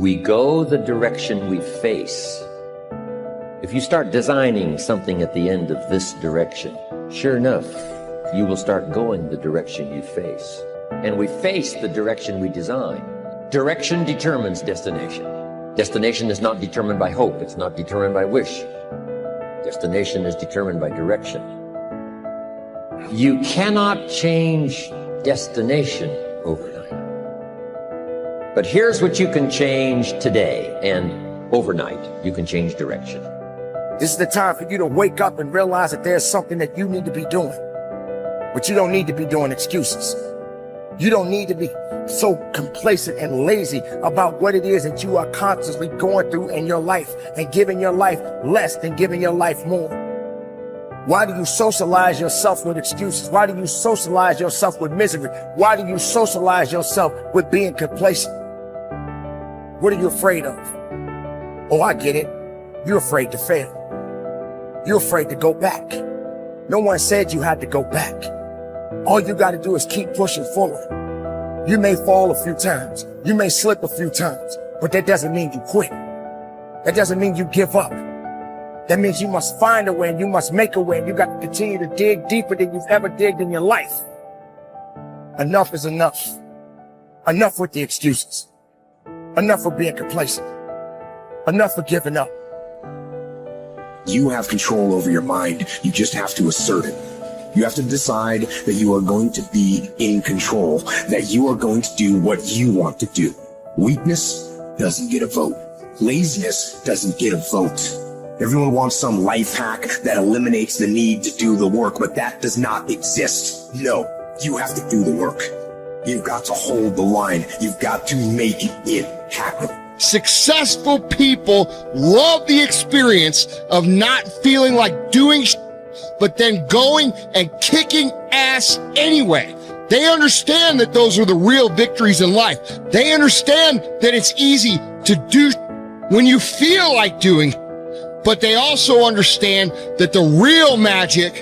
We go the direction we face. If you start designing something at the end of this direction, sure enough, you will start going the direction you face. And we face the direction we design. Direction determines destination. Destination is not determined by hope. It's not determined by wish. Destination is determined by direction. You cannot change destination overnight. But here's what you can change today, and overnight, you can change direction. This is the time for you to wake up and realize that there's something that you need to be doing. But you don't need to be doing excuses. You don't need to be so complacent and lazy about what it is that you are constantly going through in your life and giving your life less than giving your life more. Why do you socialize yourself with excuses? Why do you socialize yourself with misery? Why do you socialize yourself with being complacent? What are you afraid of? Oh, I get it. You're afraid to fail. You're afraid to go back. No one said you had to go back. All you got to do is keep pushing forward. You may fall a few times. You may slip a few times, but that doesn't mean you quit. That doesn't mean you give up. That means you must find a way and you must make a way. And you got to continue to dig deeper than you've ever digged in your life. Enough is enough. Enough with the excuses. Enough for being complacent. Enough for giving up. You have control over your mind. You just have to assert it. You have to decide that you are going to be in control, that you are going to do what you want to do. Weakness doesn't get a vote. Laziness doesn't get a vote. Everyone wants some life hack that eliminates the need to do the work, but that does not exist. No, you have to do the work. You've got to hold the line. You've got to make it happen. Successful people love the experience of not feeling like doing but then going and kicking ass anyway. They understand that those are the real victories in life. They understand that it's easy to do when you feel like doing, but they also understand that the real magic,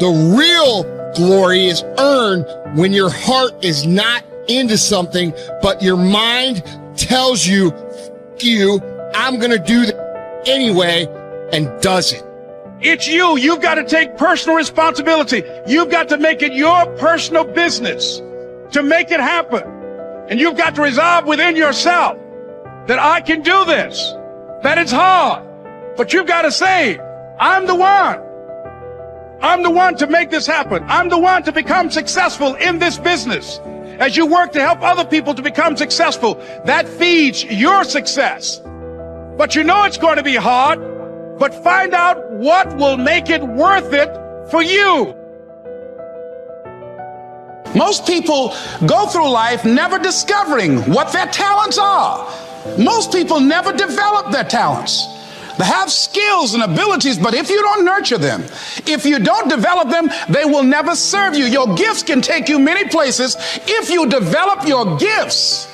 the real glory is earned when your heart is not into something, but your mind tells you, F you, I'm gonna do that anyway, and does it. It's you. You've got to take personal responsibility. You've got to make it your personal business to make it happen. And you've got to resolve within yourself that I can do this, that it's hard, but you've got to say, I'm the one. I'm the one to make this happen. I'm the one to become successful in this business. As you work to help other people to become successful, that feeds your success. But you know it's going to be hard. But find out what will make it worth it for you. Most people go through life never discovering what their talents are. Most people never develop their talents. They have skills and abilities, but if you don't nurture them, if you don't develop them, they will never serve you. Your gifts can take you many places if you develop your gifts.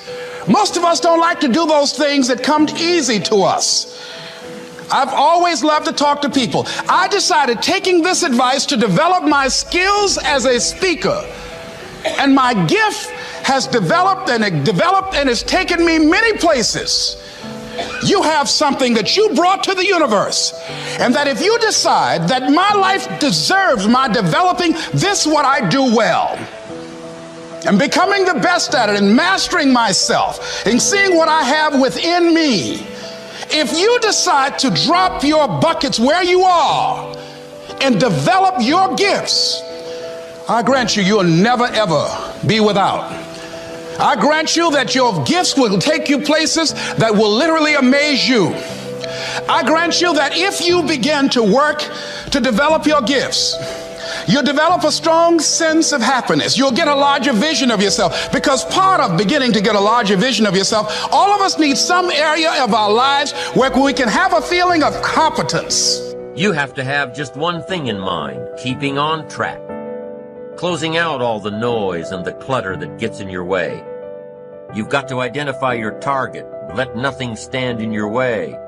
Most of us don't like to do those things that come easy to us. I've always loved to talk to people. I decided, taking this advice, to develop my skills as a speaker. And my gift has developed and it's taken me many places. You have something that you brought to the universe. And that if you decide that my life deserves my developing this, what I do well, and becoming the best at it and mastering myself and seeing what I have within me, if you decide to drop your buckets where you are and develop your gifts, I grant you, you'll never ever be without. I grant you that your gifts will take you places that will literally amaze you. I grant you that if you begin to work to develop your gifts, you'll develop a strong sense of happiness. You'll get a larger vision of yourself, because part of beginning to get a larger vision of yourself, all of us need some area of our lives where we can have a feeling of competence. You have to have just one thing in mind: keeping on track. Closing out all the noise and the clutter that gets in your way. You've got to identify your target. Let nothing stand in your way.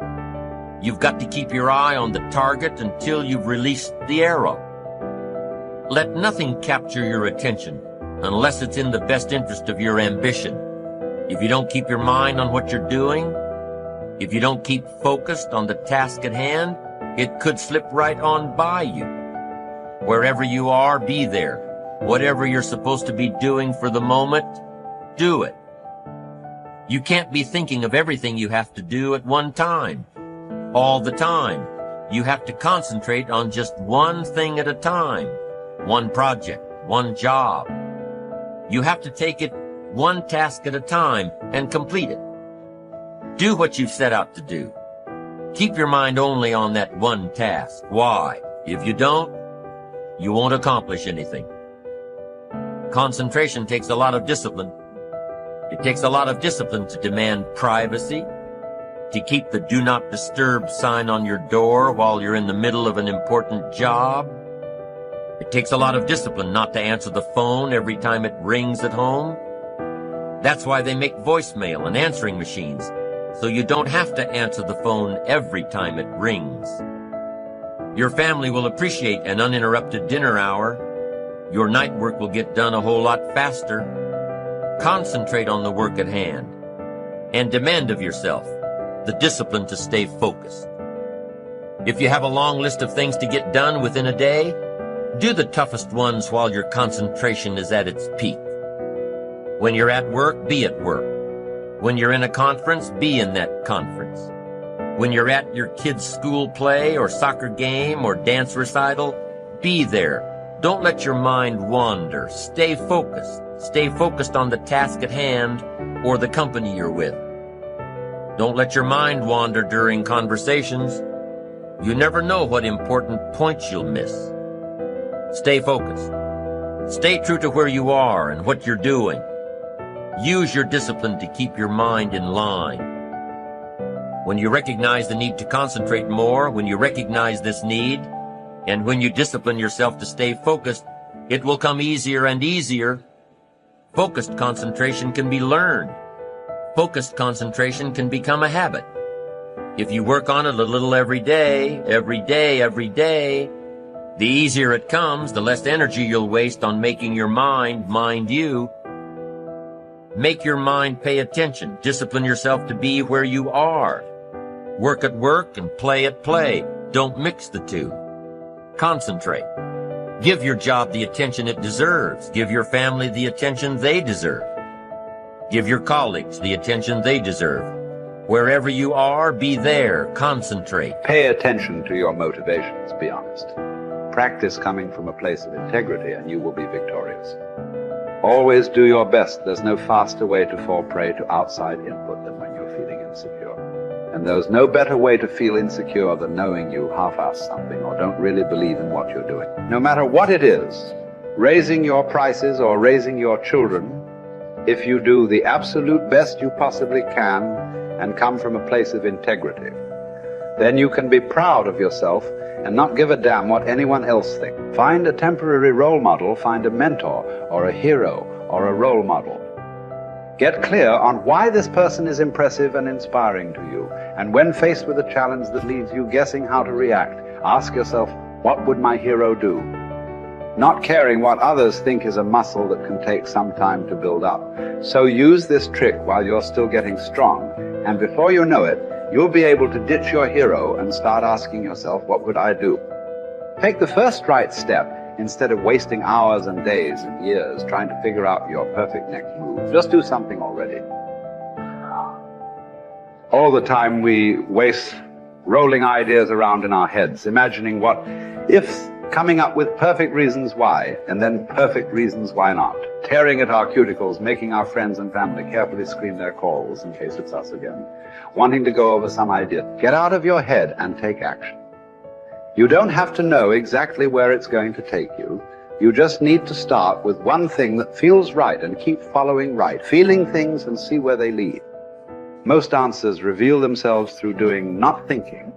You've got to keep your eye on the target until you've released the arrow. Let nothing capture your attention unless it's in the best interest of your ambition. If you don't keep your mind on what you're doing, If you don't keep focused on the task at hand, it could slip right on by you. Wherever you are, be there. Whatever you're supposed to be doing for the moment, do it. You can't be thinking of everything you have to do at one time, all the time. You have to concentrate on just one thing at a time, one project, one job. You have to take it one task at a time and complete it. Do what you've set out to do. Keep your mind only on that one task. Why? If you don't, you won't accomplish anything. Concentration takes a lot of discipline. It takes a lot of discipline to demand privacy, to keep the do not disturb sign on your door while you're in the middle of an important job. It takes a lot of discipline not to answer the phone every time it rings at home. That's why they make voicemail and answering machines, so you don't have to answer the phone every time it rings. Your family will appreciate an uninterrupted dinner hour. Your night work will get done a whole lot faster. Concentrate on the work at hand and demand of yourself the discipline to stay focused. If you have a long list of things to get done within a day, do the toughest ones while your concentration is at its peak. When you're at work, be at work. When you're in a conference, be in that conference. When you're at your kid's school play or soccer game or dance recital, be there. Don't let your mind wander. Stay focused. Stay focused on the task at hand or the company you're with. Don't let your mind wander during conversations. You never know what important points you'll miss. Stay focused. Stay true to where you are and what you're doing. Use your discipline to keep your mind in line. When you recognize the need to concentrate more, when you recognize this need, and when you discipline yourself to stay focused, it will come easier and easier. Focused concentration can be learned. Focused concentration can become a habit. If you work on it a little every day, the easier it comes, the less energy you'll waste on making your mind you. Make your mind pay attention. Discipline yourself to be where you are. Work at work and play at play. Don't mix the two. Concentrate. Give your job the attention it deserves. Give your family the attention they deserve. Give your colleagues the attention they deserve. Wherever you are, be there. Concentrate. Pay attention to your motivations, be honest. Practice coming from a place of integrity and you will be victorious. Always do your best. There's no faster way to fall prey to outside input than when you're feeling insecure. And there's no better way to feel insecure than knowing you half-ass something or don't really believe in what you're doing. No matter what it is, raising your prices or raising your children, if you do the absolute best you possibly can and come from a place of integrity, then you can be proud of yourself and not give a damn what anyone else thinks. Find a temporary role model, find a mentor or a hero or a role model. Get clear on why this person is impressive and inspiring to you. And when faced with a challenge that leaves you guessing how to react, ask yourself, what would my hero do? Not caring what others think is a muscle that can take some time to build up. So use this trick while you're still getting strong, and before you know it, you'll be able to ditch your hero and start asking yourself, what would I do? Take the first right step instead of wasting hours and days and years trying to figure out your perfect next move. Just do something already. All the time we waste rolling ideas around in our heads, imagining what if, coming up with perfect reasons why, and then perfect reasons why not. Tearing at our cuticles, making our friends and family carefully screen their calls in case it's us again. Wanting to go over some idea. Get out of your head and take action. You don't have to know exactly where it's going to take you. You just need to start with one thing that feels right and keep following right, feeling things and see where they lead. Most answers reveal themselves through doing, not thinking.